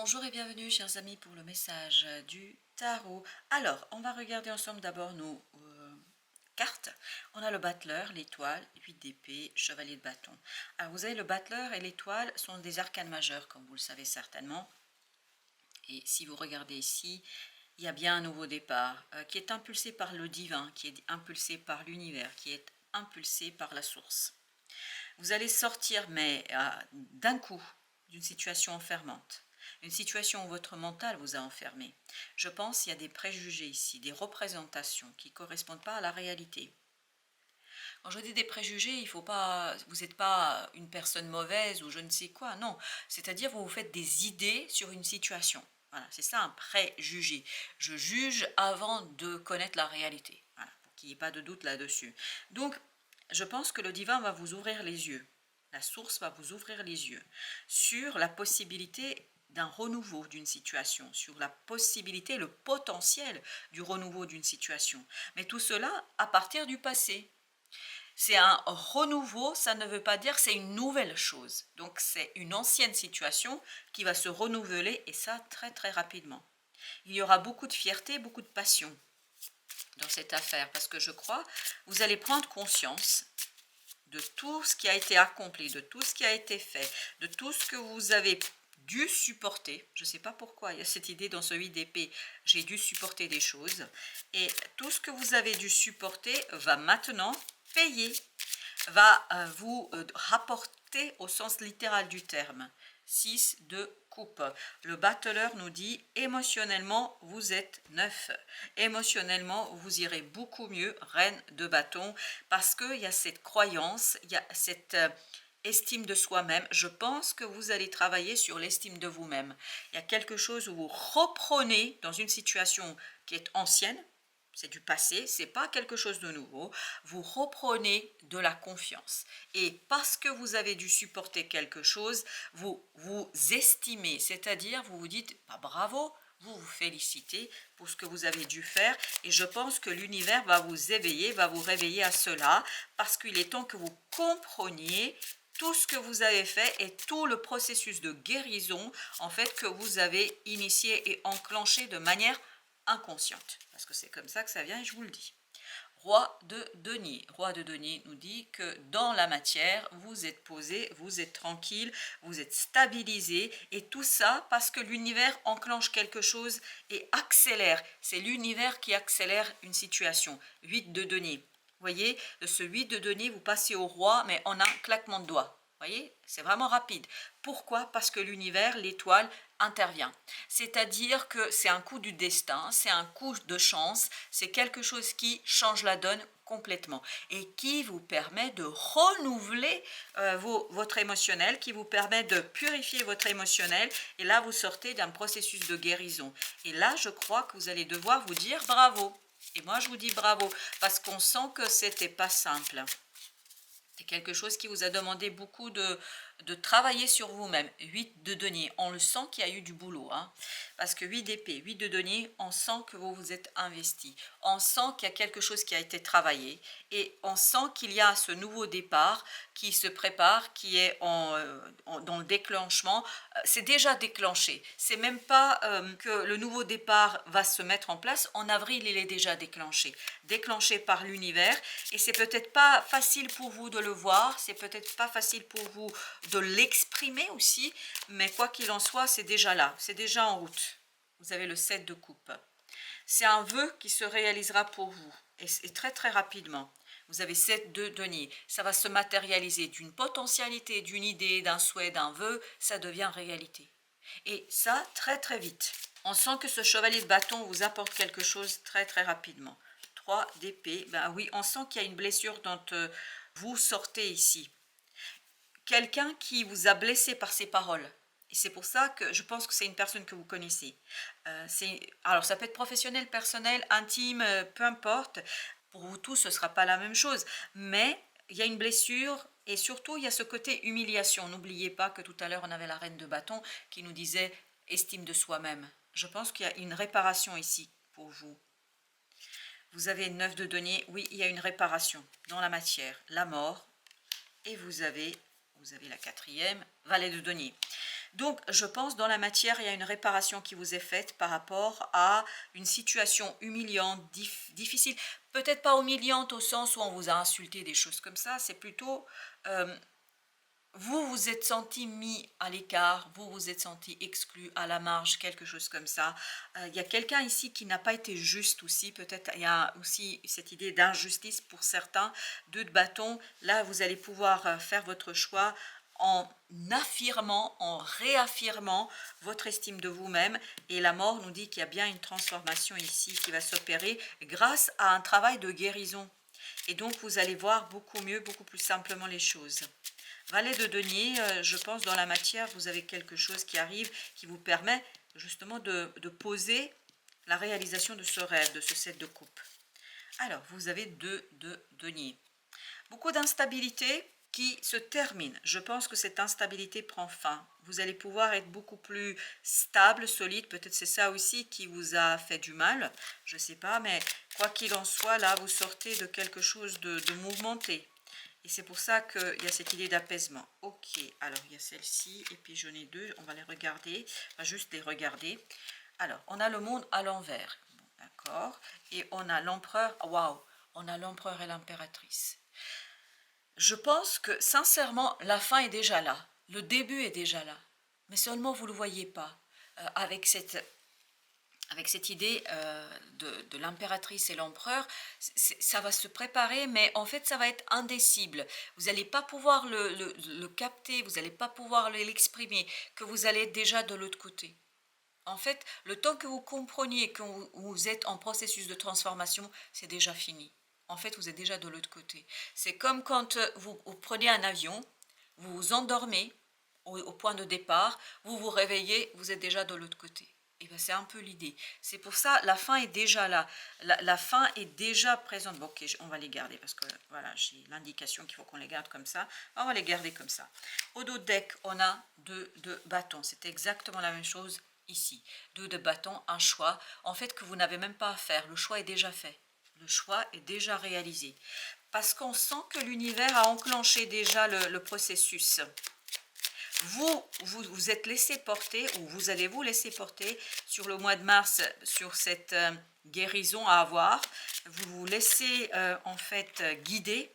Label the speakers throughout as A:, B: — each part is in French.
A: Bonjour et bienvenue chers amis pour le message du tarot. Alors, on va regarder ensemble d'abord nos cartes. On a le battleur, l'étoile, 8 d'épée, chevalier de bâton. Alors vous avez le battleur et l'étoile sont des arcanes majeurs comme vous le savez certainement. Et si vous regardez ici, il y a bien un nouveau départ qui est impulsé par le divin, qui est impulsé par l'univers, qui est impulsé par la source. Vous allez sortir mais d'un coup d'une situation enfermante. Une situation où votre mental vous a enfermé. Je pense qu'il y a des préjugés ici, des représentations qui ne correspondent pas à la réalité. Quand je dis des préjugés, il faut pas, vous n'êtes pas une personne mauvaise ou je ne sais quoi, non. C'est-à-dire vous vous faites des idées sur une situation. Voilà, c'est ça un préjugé. Je juge avant de connaître la réalité. Voilà, pour qu'il n'y ait pas de doute là-dessus. Donc, je pense que le divin va vous ouvrir les yeux. La source va vous ouvrir les yeux sur la possibilité d'un renouveau d'une situation, sur la possibilité, le potentiel du renouveau d'une situation. Mais tout cela à partir du passé. C'est un renouveau, ça ne veut pas dire que c'est une nouvelle chose. Donc c'est une ancienne situation qui va se renouveler et ça très très rapidement. Il y aura beaucoup de fierté, beaucoup de passion dans cette affaire parce que je crois vous allez prendre conscience de tout ce qui a été accompli, de tout ce qui a été fait, de tout ce que vous avez dû supporter. Je ne sais pas pourquoi il y a cette idée dans ce 8 d'épée, j'ai dû supporter des choses. Et tout ce que vous avez dû supporter va maintenant payer, va vous rapporter au sens littéral du terme. 6 de coupe. Le battleur nous dit émotionnellement vous êtes neuf. Émotionnellement vous irez beaucoup mieux, reine de bâton, parce qu'il y a cette croyance, il y a cette estime de soi-même. Je pense que vous allez travailler sur l'estime de vous-même. Il y a quelque chose où vous reprenez dans une situation qui est ancienne, c'est du passé, c'est pas quelque chose de nouveau. Vous reprenez de la confiance. Et parce que vous avez dû supporter quelque chose, vous vous estimez, c'est-à-dire vous vous dites bah, bravo, vous vous félicitez pour ce que vous avez dû faire. Et je pense que l'univers va vous éveiller, va vous réveiller à cela, parce qu'il est temps que vous compreniez tout ce que vous avez fait et tout le processus de guérison en fait que vous avez initié et enclenché de manière inconsciente, parce que c'est comme ça que ça vient et je vous le dis. Roi de denier. Roi de denier nous dit que dans la matière, vous êtes posé, vous êtes tranquille, vous êtes stabilisé et tout ça parce que l'univers enclenche quelque chose et accélère. C'est l'univers qui accélère une situation. 8 de denier. Vous voyez, de ce 8 de denier, vous passez au roi, mais en un claquement de doigts. Vous voyez, c'est vraiment rapide. Pourquoi? Parce que l'univers, l'étoile, intervient. C'est-à-dire que c'est un coup du destin, c'est un coup de chance, c'est quelque chose qui change la donne complètement et qui vous permet de renouveler votre émotionnel, qui vous permet de purifier votre émotionnel et là vous sortez d'un processus de guérison. Et là je crois que vous allez devoir vous dire bravo. Et moi je vous dis bravo parce qu'on sent que c'était pas simple. C'est quelque chose qui vous a demandé beaucoup de travailler sur vous-même. 8 de denier, on le sent qu'il y a eu du boulot. Hein, parce que 8 d'épée, 8 de denier, on sent que vous vous êtes investi. On sent qu'il y a quelque chose qui a été travaillé. Et on sent qu'il y a ce nouveau départ qui se prépare, qui est dans le déclenchement. C'est déjà déclenché. C'est même pas que le nouveau départ va se mettre en place. En avril, il est déjà déclenché. Déclenché par l'univers. Et c'est peut-être pas facile pour vous de le voir. C'est peut-être pas facile pour vous de l'exprimer aussi. Mais quoi qu'il en soit, c'est déjà là. C'est déjà en route. Vous avez le 7 de coupe. C'est un vœu qui se réalisera pour vous. Et très très rapidement. Vous avez 7 de denier. Ça va se matérialiser d'une potentialité, d'une idée, d'un souhait, d'un vœu. Ça devient réalité. Et ça, très très vite. On sent que ce chevalier de bâton vous apporte quelque chose très très rapidement. 3 d'épée. Ben oui, on sent qu'il y a une blessure dont vous sortez ici. Quelqu'un qui vous a blessé par ses paroles. Et c'est pour ça que je pense que c'est une personne que vous connaissez. Alors ça peut être professionnel, personnel, intime, peu importe. Pour vous tous, ce ne sera pas la même chose. Mais il y a une blessure et surtout, il y a ce côté humiliation. N'oubliez pas que tout à l'heure, on avait la reine de bâton qui nous disait estime de soi-même. Je pense qu'il y a une réparation ici pour vous. Vous avez 9 de denier. Oui, il y a une réparation dans la matière. La mort. Et vous avez la quatrième, valet de denier. Donc, je pense dans la matière, il y a une réparation qui vous est faite par rapport à une situation humiliante, difficile. Peut-être pas humiliante au sens où on vous a insulté, des choses comme ça. C'est plutôt, vous vous êtes senti mis à l'écart, vous vous êtes senti exclu, à la marge, quelque chose comme ça. Il y a quelqu'un ici qui n'a pas été juste aussi. Peut-être il y a aussi cette idée d'injustice pour certains. 2 de bâton, là vous allez pouvoir faire votre choix en affirmant, en réaffirmant votre estime de vous-même. Et la mort nous dit qu'il y a bien une transformation ici qui va s'opérer grâce à un travail de guérison. Et donc vous allez voir beaucoup mieux, beaucoup plus simplement les choses. Valet de denier, je pense dans la matière, vous avez quelque chose qui arrive, qui vous permet justement de poser la réalisation de ce rêve, de ce 7 de coupe. Alors, vous avez 2 de denier. Beaucoup d'instabilité qui se termine. Je pense que cette instabilité prend fin. Vous allez pouvoir être beaucoup plus stable, solide. Peut-être c'est ça aussi qui vous a fait du mal. Je ne sais pas, mais quoi qu'il en soit, là, vous sortez de quelque chose de mouvementé. Et c'est pour ça qu'il y a cette idée d'apaisement. Ok, alors il y a celle-ci, et puis j'en ai 2, on va les regarder, on va juste les regarder. Alors, on a le monde à l'envers, bon, d'accord, et on a l'empereur, waouh, on a l'empereur et l'impératrice. Je pense que sincèrement, la fin est déjà là, le début est déjà là, mais seulement vous ne le voyez pas, avec cette idée de l'impératrice et l'empereur, ça va se préparer, mais en fait, ça va être indicible. Vous n'allez pas pouvoir le capter, vous n'allez pas pouvoir l'exprimer, que vous allez être déjà de l'autre côté. En fait, le temps que vous compreniez que vous êtes en processus de transformation, c'est déjà fini. En fait, vous êtes déjà de l'autre côté. C'est comme quand vous prenez un avion, vous vous endormez au point de départ, vous vous réveillez, vous êtes déjà de l'autre côté. Et bien, c'est un peu l'idée. C'est pour ça, la fin est déjà là. La fin est déjà présente. Bon, ok, on va les garder parce que voilà, j'ai l'indication qu'il faut qu'on les garde comme ça. On va les garder comme ça. Au dos de deck, on a 2 de bâtons. C'est exactement la même chose ici. 2 de bâtons, un choix. En fait, que vous n'avez même pas à faire. Le choix est déjà fait. Le choix est déjà réalisé. Parce qu'on sent que l'univers a enclenché déjà le processus. Vous êtes laissé porter, ou vous allez vous laisser porter sur le mois de mars, sur cette guérison à avoir. Vous vous laissez en fait guider,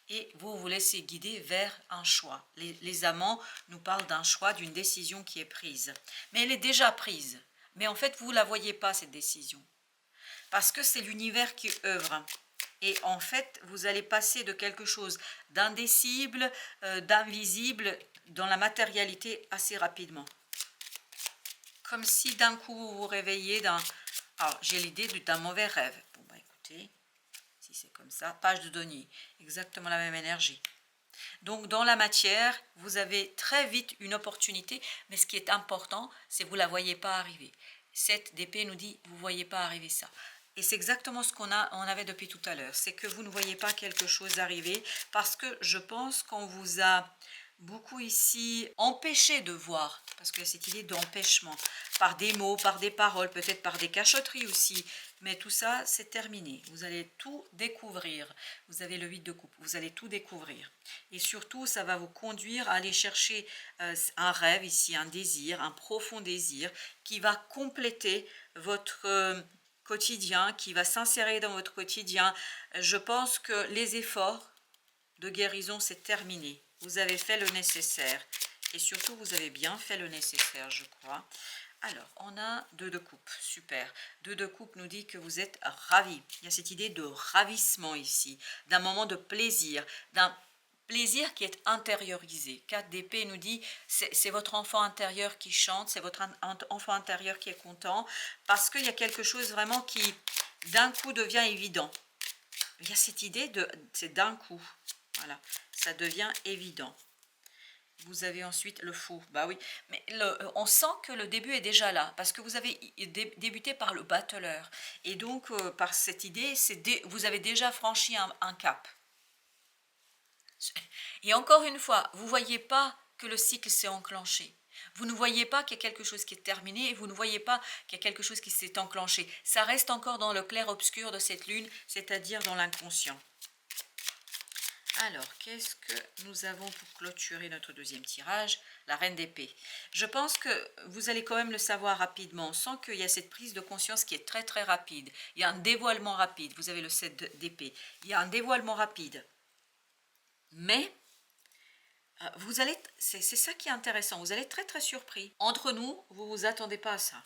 A: et vous vous laissez guider vers un choix. Les amants nous parlent d'un choix, d'une décision qui est prise. Mais elle est déjà prise. Mais en fait, vous ne la voyez pas, cette décision. Parce que c'est l'univers qui œuvre. Et en fait, vous allez passer de quelque chose d'indicible, d'invisible, dans la matérialité assez rapidement. Comme si d'un coup vous vous réveillez d'un... Alors, j'ai l'idée d'un mauvais rêve. Bon, bah écoutez, si c'est comme ça, page de denier, exactement la même énergie. Donc, dans la matière, vous avez très vite une opportunité, mais ce qui est important, c'est que vous ne la voyez pas arriver. 7 d'épée nous dit, vous ne voyez pas arriver ça. Et c'est exactement ce on avait depuis tout à l'heure. C'est que vous ne voyez pas quelque chose arriver parce que je pense qu'on vous a beaucoup ici empêché de voir, parce qu'il y a cette idée d'empêchement, par des mots, par des paroles, peut-être par des cachotteries aussi, mais tout ça c'est terminé, vous allez tout découvrir, vous avez le 8 de coupe, vous allez tout découvrir, et surtout ça va vous conduire à aller chercher un rêve ici, un désir, un profond désir, qui va compléter votre... quotidien, qui va s'insérer dans votre quotidien. Je pense que les efforts de guérison, c'est terminé. Vous avez fait le nécessaire. Et surtout, vous avez bien fait le nécessaire, je crois. Alors, on a 2 de coupe. Super. 2 de coupe nous dit que vous êtes ravis. Il y a cette idée de ravissement ici, d'un moment de plaisir, d'un plaisir qui est intériorisé. 4 d'épée nous dit c'est votre enfant intérieur qui chante, c'est votre enfant intérieur qui est content, parce qu'il y a quelque chose vraiment qui d'un coup devient évident. Il y a cette idée de c'est d'un coup. Voilà, ça devient évident. Vous avez ensuite le fou. Bah oui, mais on sent que le début est déjà là, parce que vous avez débuté par le battleur. Et donc, par cette idée, vous avez déjà franchi un cap. Et encore une fois, vous ne voyez pas que le cycle s'est enclenché. Vous ne voyez pas qu'il y a quelque chose qui est terminé et vous ne voyez pas qu'il y a quelque chose qui s'est enclenché. Ça reste encore dans le clair-obscur de cette lune, c'est-à-dire dans l'inconscient. Alors, qu'est-ce que nous avons pour clôturer notre deuxième tirage? La reine d'épée. Je pense que vous allez quand même le savoir rapidement, sans qu'il y ait cette prise de conscience qui est très très rapide. Il y a un dévoilement rapide. Vous avez le 7 d'épée. Il y a un dévoilement rapide. Mais vous allez, c'est ça qui est intéressant, vous allez être très très surpris. Entre nous, vous ne vous attendez pas à ça.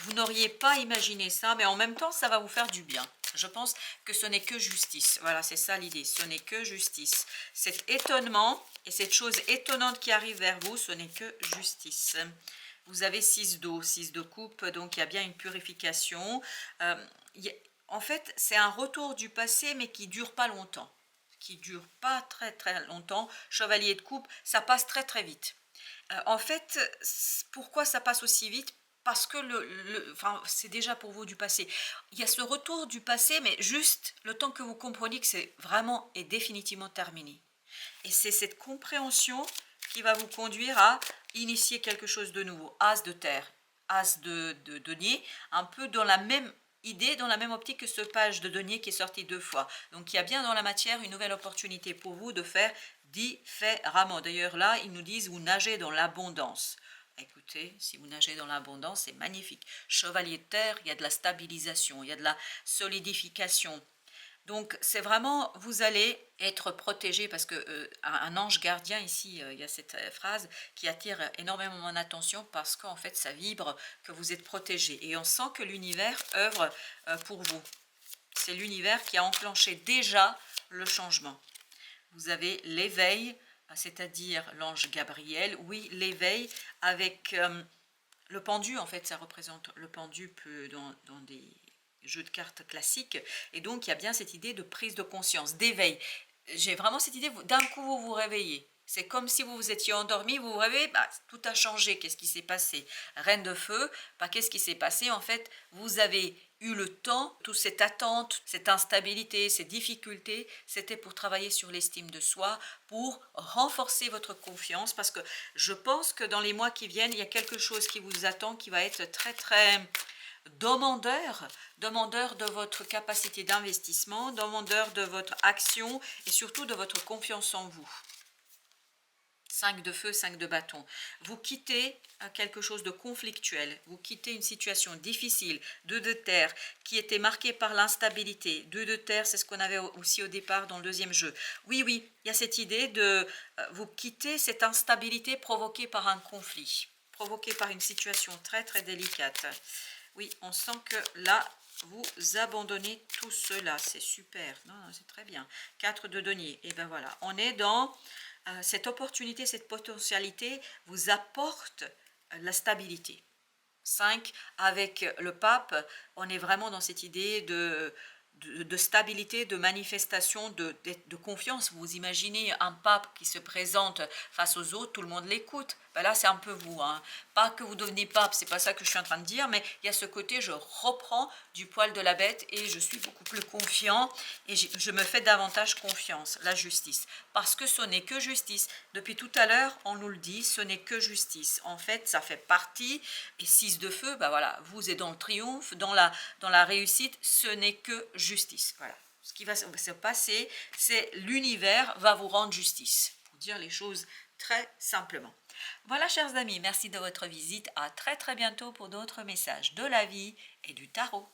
A: Vous n'auriez pas imaginé ça, mais en même temps, ça va vous faire du bien. Je pense que ce n'est que justice. Voilà, c'est ça l'idée. Ce n'est que justice. Cet étonnement et cette chose étonnante qui arrive vers vous, ce n'est que justice. Vous avez 6 d'eau, 6 de coupe, donc il y a bien une purification. En fait, c'est un retour du passé, mais qui ne dure pas longtemps. Qui ne dure pas très très longtemps. Chevalier de coupe, ça passe très très vite. En fait, pourquoi ça passe aussi vite? Parce que enfin, c'est déjà pour vous du passé. Il y a ce retour du passé, mais juste le temps que vous compreniez que c'est vraiment et définitivement terminé. Et c'est cette compréhension qui va vous conduire à initier quelque chose de nouveau. As de terre, as de denier, un peu dans la même idée, dans la même optique que ce page de denier qui est sorti 2 fois. Donc il y a bien dans la matière une nouvelle opportunité pour vous de faire différemment. D'ailleurs là, ils nous disent vous nagez dans l'abondance. Écoutez, si vous nagez dans l'abondance, c'est magnifique. Chevalier de terre, il y a de la stabilisation, il y a de la solidification. Donc c'est vraiment, vous allez être protégé parce que un ange gardien ici, il y a cette phrase qui attire énormément mon attention parce qu'en fait ça vibre que vous êtes protégé et on sent que l'univers œuvre pour vous. C'est l'univers qui a enclenché déjà le changement. Vous avez l'éveil, c'est-à-dire l'ange Gabriel, oui, l'éveil avec le pendu, en fait, ça représente le pendu dans des jeux de cartes classiques, et donc il y a bien cette idée de prise de conscience, d'éveil. J'ai vraiment cette idée, d'un coup vous vous réveillez. C'est comme si vous vous étiez endormi, vous vous réveillez, bah, tout a changé, qu'est-ce qui s'est passé? Reine de feu, bah, qu'est-ce qui s'est passé? En fait, vous avez eu le temps, toute cette attente, cette instabilité, ces difficultés, c'était pour travailler sur l'estime de soi, pour renforcer votre confiance, parce que je pense que dans les mois qui viennent, il y a quelque chose qui vous attend, qui va être très très demandeur de votre capacité d'investissement, demandeur de votre action et surtout de votre confiance en vous. 5 de feu, 5 de bâton. Vous quittez quelque chose de conflictuel, vous quittez une situation difficile, 2 de terre, qui était marquée par l'instabilité. 2 de terre, c'est ce qu'on avait aussi au départ dans le deuxième jeu. Oui, oui, il y a cette idée de vous quitter cette instabilité provoquée par un conflit, provoquée par une situation très très délicate. Oui, on sent que là, vous abandonnez tout cela. C'est super. Non, non, c'est très bien. 4 de denier. Et ben voilà, on est dans cette opportunité, cette potentialité vous apporte la stabilité. 5, avec le pape, on est vraiment dans cette idée de stabilité, de manifestation, de confiance. Vous imaginez un pape qui se présente face aux autres, tout le monde l'écoute. Ben là, c'est un peu vous. Hein. Pas que vous devenez pape, c'est pas ça que je suis en train de dire, mais il y a ce côté, je reprends du poil de la bête et je suis beaucoup plus confiant et je me fais davantage confiance, la justice. Parce que ce n'est que justice. Depuis tout à l'heure, on nous le dit, ce n'est que justice. En fait, ça fait partie, et 6 de feu, ben voilà, vous êtes dans le triomphe, dans la réussite, ce n'est que justice. Voilà. Ce qui va se passer, c'est l'univers va vous rendre justice. Pour dire les choses très simplement. Voilà, chers amis, merci de votre visite. À très très bientôt pour d'autres messages de la vie et du tarot.